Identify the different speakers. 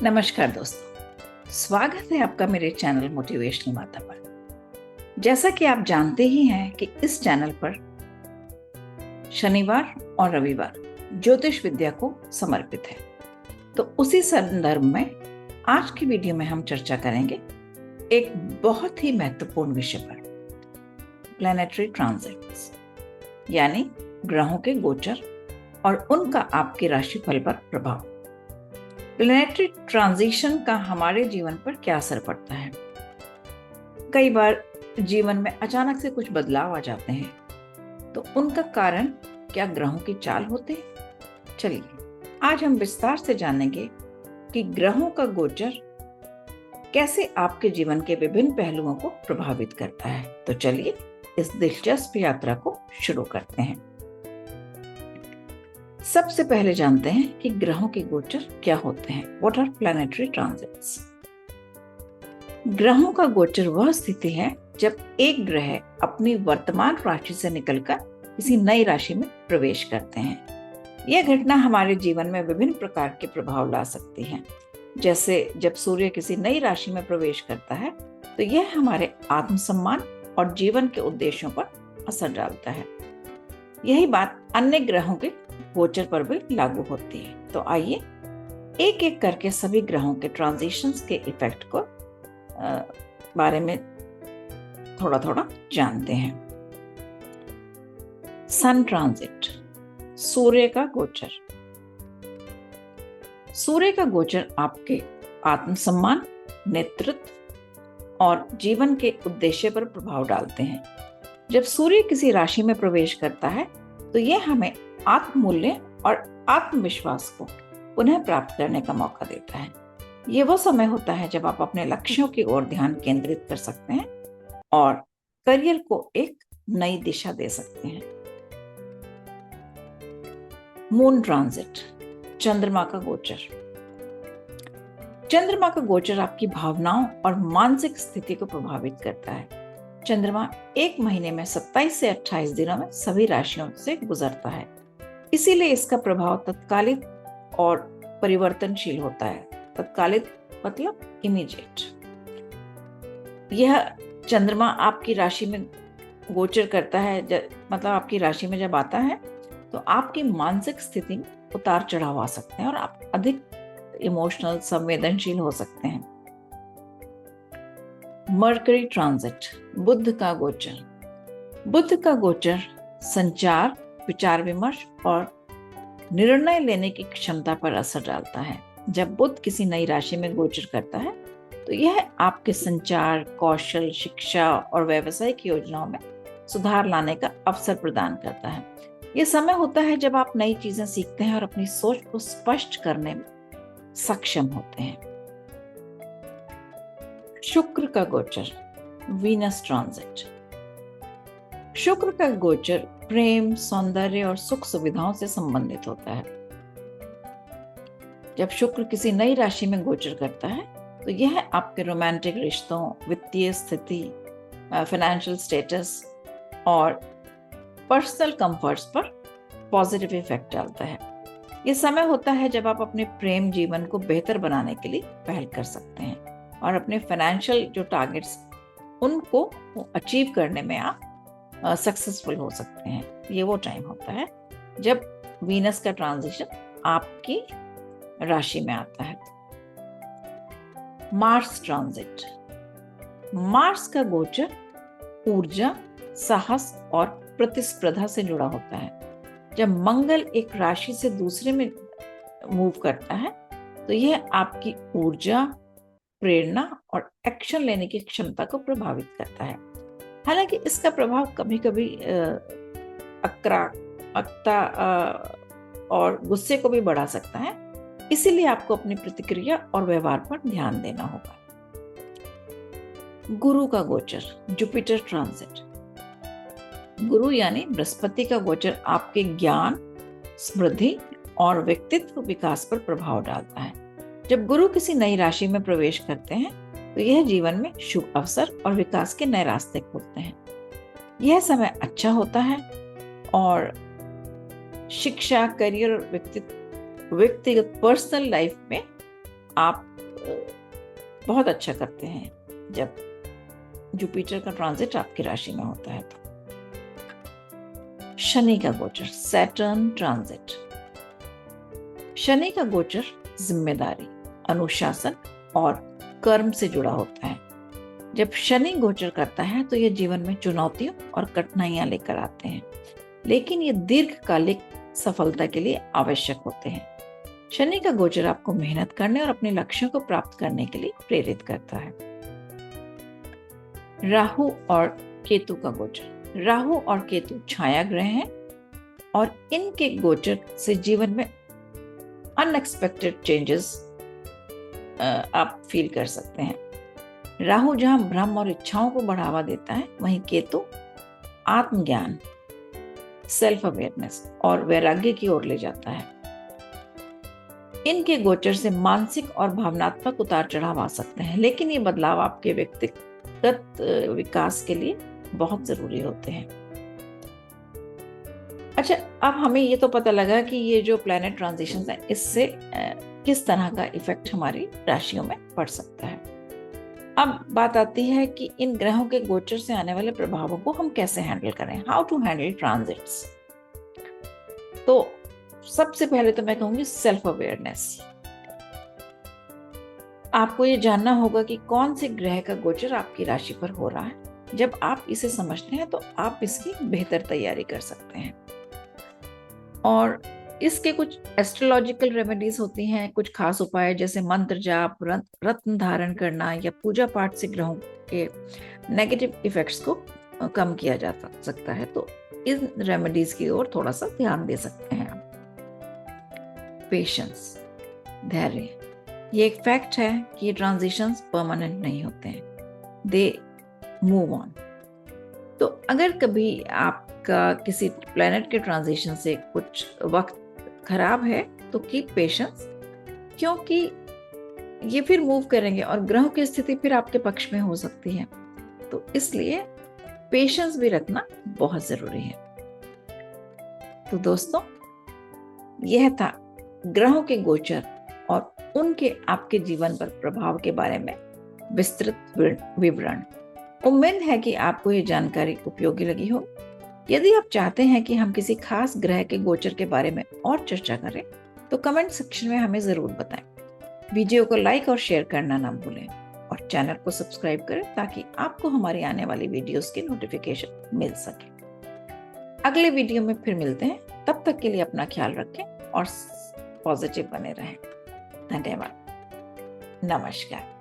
Speaker 1: नमस्कार दोस्तों, स्वागत है आपका मेरे चैनल मोटिवेशनल माता पर। जैसा कि आप जानते ही हैं कि इस चैनल पर शनिवार और रविवार ज्योतिष विद्या को समर्पित है। तो उसी संदर्भ में आज की वीडियो में हम चर्चा करेंगे एक बहुत ही महत्वपूर्ण विषय पर, प्लैनेटरी ट्रांजिट्स, यानी ग्रहों के गोचर और उनका आपके राशिफल पर प्रभाव। प्लैनेटरी ट्रांजिशन का हमारे जीवन पर क्या असर पड़ता है? कई बार जीवन में अचानक से कुछ बदलाव आ जाते हैं, तो उनका कारण क्या ग्रहों की चाल होते हैं? चलिए आज हम विस्तार से जानेंगे कि ग्रहों का गोचर कैसे आपके जीवन के विभिन्न पहलुओं को प्रभावित करता है। तो चलिए इस दिलचस्प यात्रा को शुरू करते हैं। सबसे पहले जानते हैं कि ग्रहों के गोचर क्या होते हैं। What are planetary transits? ग्रहों का गोचर वह स्थिति है जब एक ग्रह अपनी वर्तमान राशि से निकलकर किसी नई राशि में प्रवेश करते हैं। यह घटना हमारे जीवन में विभिन्न प्रकार के प्रभाव ला सकती है। जैसे जब सूर्य किसी नई राशि में प्रवेश करता है तो यह हमारे आत्मसम्मान और जीवन के उद्देश्यों पर असर डालता है। यही बात अन्य ग्रहों के गोचर पर भी लागू होती है। तो आइए एक एक करके सभी ग्रहों के ट्रांजिशंस के इफेक्ट को बारे में थोड़ा थोड़ा जानते हैं। सन ट्रांजिट, सूर्य का गोचर। सूर्य का गोचर आपके आत्मसम्मान, नेतृत्व और जीवन के उद्देश्य पर प्रभाव डालते हैं। जब सूर्य किसी राशि में प्रवेश करता है तो यह हमें आत्ममूल्य और आत्मविश्वास को पुनः प्राप्त करने का मौका देता है। यह वो समय होता है जब आप अपने लक्ष्यों की ओर ध्यान केंद्रित कर सकते हैं और करियर को एक नई दिशा दे सकते हैं। मून ट्रांजिट, चंद्रमा का गोचर। चंद्रमा का गोचर आपकी भावनाओं और मानसिक स्थिति को प्रभावित करता है। चंद्रमा एक महीने में 27 से 28 दिनों में सभी राशियों से गुजरता है, इसीलिए इसका प्रभाव तत्कालिक और परिवर्तनशील होता है। तत्कालिक मतलब इमीडिएट। यह चंद्रमा आपकी राशि में गोचर करता है, मतलब आपकी राशि में जब आता है तो आपकी मानसिक स्थिति में उतार चढ़ाव आ सकते हैं और आप अधिक इमोशनल, संवेदनशील हो सकते हैं। मरकरी ट्रांजिट, बुध का गोचर। बुध का गोचर संचार, विचार विमर्श और निर्णय लेने की क्षमता पर असर डालता है। जब बुध किसी नई राशि में गोचर करता है तो यह आपके संचार कौशल, शिक्षा और व्यावसायिक योजनाओं में सुधार लाने का अवसर प्रदान करता है। यह समय होता है जब आप नई चीजें सीखते हैं और अपनी सोच को स्पष्ट करने में सक्षम होते हैं। शुक्र का गोचर, वीनस ट्रांजिट। शुक्र का गोचर प्रेम, सौंदर्य और सुख सुविधाओं से संबंधित होता है। जब शुक्र किसी नई राशि में गोचर करता है तो यह आपके रोमांटिक रिश्तों, वित्तीय स्थिति, फाइनेंशियल स्टेटस और पर्सनल कंफर्ट्स पर पॉजिटिव इफेक्ट डालता है। यह समय होता है जब आप अपने प्रेम जीवन को बेहतर बनाने के लिए पहल कर सकते हैं और अपने फाइनेंशियल जो टारगेट्स उनको अचीव करने में आप सक्सेसफुल हो सकते हैं। ये वो टाइम होता है जब वीनस का ट्रांजिशन आपकी राशि में आता है। Mars transit. मार्स का गोचर ऊर्जा, साहस और प्रतिस्पर्धा से जुड़ा होता है। जब मंगल एक राशि से दूसरे में मूव करता है तो यह आपकी ऊर्जा, प्रेरणा और एक्शन लेने की क्षमता को प्रभावित करता है। हालांकि इसका प्रभाव कभी कभी आक्रामकता और गुस्से को भी बढ़ा सकता है, इसीलिए आपको अपनी प्रतिक्रिया और व्यवहार पर ध्यान देना होगा। गुरु का गोचर, जुपिटर ट्रांजिट। गुरु यानी बृहस्पति का गोचर आपके ज्ञान, समृद्धि और व्यक्तित्व विकास पर प्रभाव डालता है। जब गुरु किसी नई राशि में प्रवेश करते हैं तो यह जीवन में शुभ अवसर और विकास के नए रास्ते खोलते हैं। यह समय अच्छा होता है और शिक्षा, करियर और व्यक्तिगत पर्सनल लाइफ में आप बहुत अच्छा करते हैं जब जुपिटर का ट्रांजिट आपकी राशि में होता है। तो शनि का गोचर, सैटर्न ट्रांजिट। शनि का गोचर जिम्मेदारी, अनुशासन और कर्म से जुड़ा होता है। जब शनि गोचर करता है तो यह जीवन में चुनौतियों और कठिनाइयां लेकर आते हैं, लेकिन ये दीर्घकालिक सफलता के लिए आवश्यक होते हैं। शनि का गोचर आपको मेहनत करने और अपने लक्ष्यों को प्राप्त करने के लिए प्रेरित करता है। राहु और केतु का गोचर। राहु और केतु छाया ग्रह हैं और इनके गोचर से जीवन में अनएक्सपेक्टेड चेंजेस आप फील कर सकते हैं। राहु जहां भ्रम और इच्छाओं को बढ़ावा देता है, वहीं केतु आत्मज्ञान, सेल्फ अवेयरनेस और वैराग्य की ओर ले जाता है। इनके गोचर से मानसिक और भावनात्मक उतार चढ़ाव आ सकते हैं, लेकिन ये बदलाव आपके व्यक्तिगत विकास के लिए बहुत जरूरी होते हैं। अच्छा, अब हमें ये तो पता लगा कि ये जो प्लैनेट ट्रांजिशंस है, इससे किस तरह का इफेक्ट हमारी राशियों में पड़ सकता है। अब बात आती है कि इन ग्रहों के गोचर से आने वाले प्रभावों को हम कैसे हैंडल करें, हाउ टू हैंडल ट्रांजिट्स। तो सबसे पहले तो मैं कहूंगी सेल्फ अवेयरनेस। आपको ये जानना होगा कि कौन से ग्रह का गोचर आपकी राशि पर हो रहा है। जब आप इसे समझते हैं तो आप इसकी बेहतर तैयारी कर सकते हैं। और इसके कुछ एस्ट्रोलॉजिकल रेमेडीज होती हैं, कुछ खास उपाय जैसे मंत्र जाप, रत्न धारण करना या पूजा पाठ से ग्रहों के नेगेटिव इफेक्ट्स को कम किया जा सकता है। तो इन रेमेडीज की ओर थोड़ा सा ध्यान दे सकते हैं। पेशेंस, धैर्य। ये एक फैक्ट है कि ये ट्रांजिशंस परमानेंट नहीं होते हैं, दे मूव ऑन। तो अगर कभी आपका किसी प्लैनेट के ट्रांजिशन से कुछ वक्त खराब है तो कीप पेशेंस, क्योंकि ये फिर मूव करेंगे और ग्रहों की स्थिति फिर आपके पक्ष में हो सकती है। तो इसलिए पेशेंस भी रखना बहुत जरूरी है। तो दोस्तों, यह था ग्रहों के गोचर और उनके आपके जीवन पर प्रभाव के बारे में विस्तृत विवरण। उम्मीद है कि आपको ये जानकारी उपयोगी लगी हो। यदि आप चाहते हैं कि हम किसी खास ग्रह के गोचर के बारे में और चर्चा करें तो कमेंट सेक्शन में हमें जरूर बताएं। वीडियो को लाइक और शेयर करना ना भूलें और चैनल को सब्सक्राइब करें ताकि आपको हमारी आने वाली वीडियोस की नोटिफिकेशन मिल सके। अगले वीडियो में फिर मिलते हैं, तब तक के लिए अपना ख्याल रखें और पॉजिटिव बने रहें। धन्यवाद। नमस्कार।